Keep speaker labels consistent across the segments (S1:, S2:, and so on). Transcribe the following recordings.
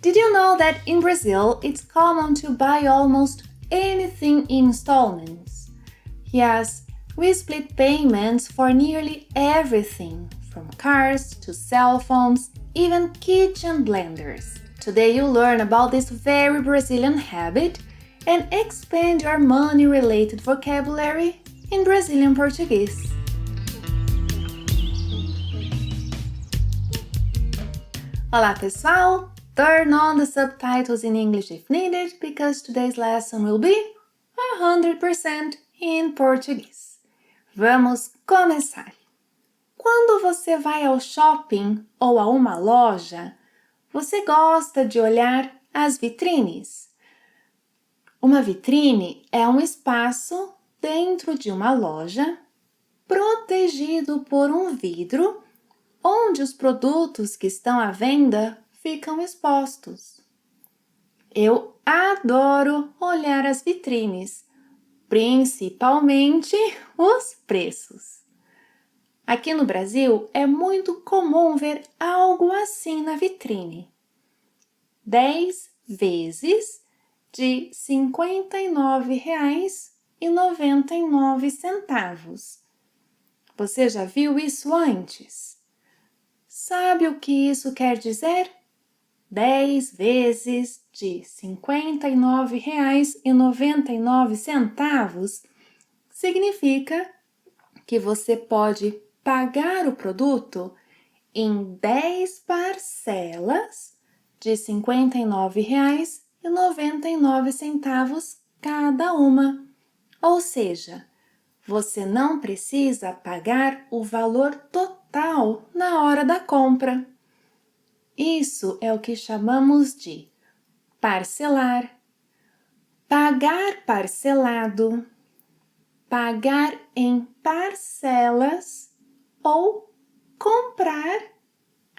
S1: Did you know that in Brazil it's common to buy almost anything in installments? Yes, we split payments for nearly everything, from cars to cell phones, even kitchen blenders. Today you'll learn about this very Brazilian habit and expand your money-related vocabulary in Brazilian Portuguese. Olá pessoal! Turn on the subtitles in English if needed, because today's lesson will be 100% in Português. Vamos começar! Quando você vai ao shopping ou a uma loja, você gosta de olhar as vitrines. Uma vitrine é um espaço dentro de uma loja, protegido por um vidro, onde os produtos que estão à venda ficam expostos. Eu adoro olhar as vitrines, principalmente os preços. Aqui no Brasil é muito comum ver algo assim na vitrine. 10 vezes de R$ 59,99. Você já viu isso antes? Sabe o que isso quer dizer? 10 vezes de R$ 59,99 significa que você pode pagar o produto em 10 parcelas de R$ 59,99 cada uma. Ou seja, você não precisa pagar o valor total na hora da compra. Isso é o que chamamos de parcelar, pagar parcelado, pagar em parcelas ou comprar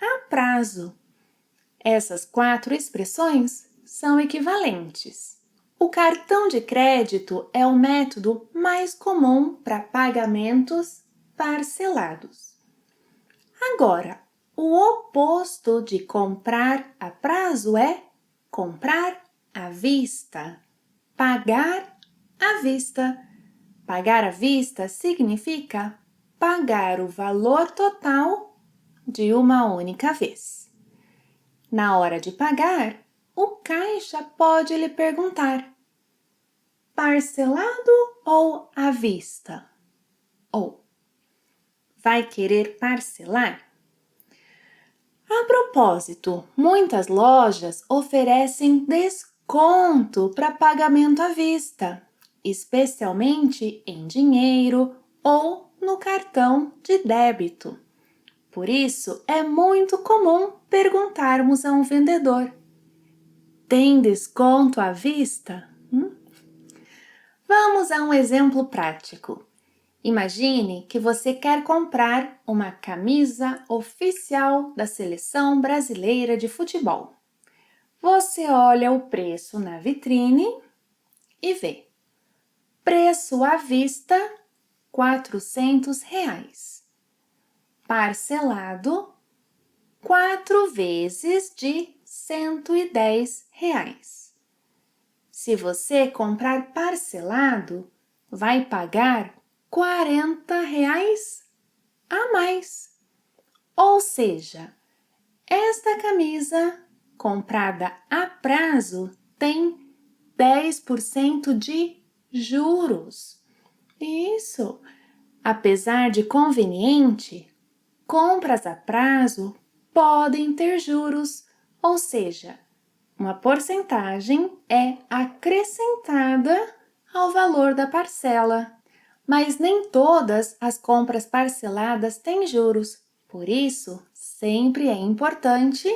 S1: a prazo. Essas 4 expressões são equivalentes. O cartão de crédito é o método mais comum para pagamentos parcelados. Agora, o oposto de comprar a prazo é comprar à vista, pagar à vista. Pagar à vista significa pagar o valor total de uma única vez. Na hora de pagar, o caixa pode lhe perguntar: parcelado ou à vista? Ou vai querer parcelar? A propósito, muitas lojas oferecem desconto para pagamento à vista, especialmente em dinheiro ou no cartão de débito. Por isso, é muito comum perguntarmos a um vendedor: tem desconto à vista? Vamos a um exemplo prático. Imagine que você quer comprar uma camisa oficial da seleção brasileira de futebol. Você olha o preço na vitrine e vê: preço à vista, R$ 400. Parcelado, 4 vezes de R$ 110. Se você comprar parcelado, vai pagar R$ 40 a mais. Ou seja, esta camisa comprada a prazo tem 10% de juros. Isso! Apesar de conveniente, compras a prazo podem ter juros, ou seja, uma porcentagem é acrescentada ao valor da parcela. Mas nem todas as compras parceladas têm juros, por isso sempre é importante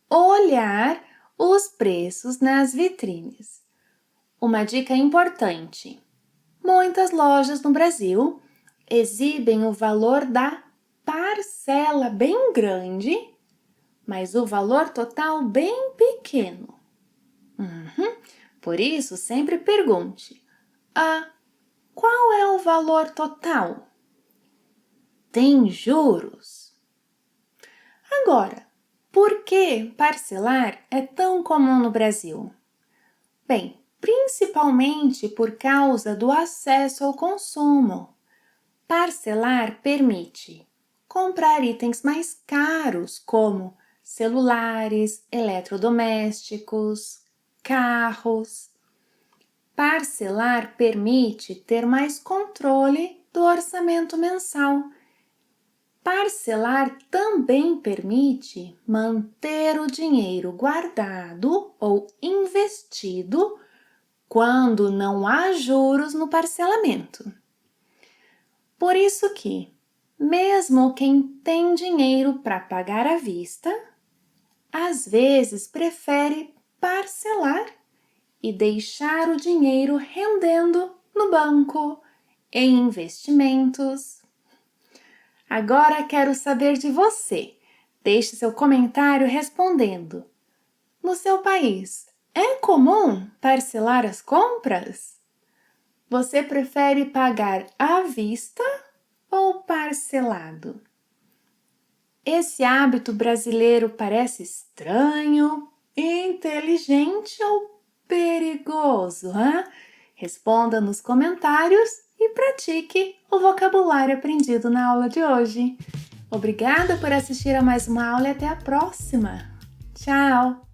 S1: olhar os preços nas vitrines. Uma dica importante: muitas lojas no Brasil exibem o valor da parcela bem grande, mas o valor total bem pequeno. Por isso, sempre pergunte: qual é o valor total? Tem juros? Agora, por que parcelar é tão comum no Brasil? Bem, principalmente por causa do acesso ao consumo. Parcelar permite comprar itens mais caros, como celulares, eletrodomésticos, carros. Parcelar permite ter mais controle do orçamento mensal. Parcelar também permite manter o dinheiro guardado ou investido quando não há juros no parcelamento. Por isso que, mesmo quem tem dinheiro para pagar à vista, às vezes prefere parcelar e deixar o dinheiro rendendo no banco, em investimentos. Agora quero saber de você. Deixe seu comentário respondendo. No seu país, é comum parcelar as compras? Você prefere pagar à vista ou parcelado? Esse hábito brasileiro parece estranho, inteligente ou perigoso, hein? Responda nos comentários e pratique o vocabulário aprendido na aula de hoje. Obrigada por assistir a mais uma aula e até a próxima. Tchau!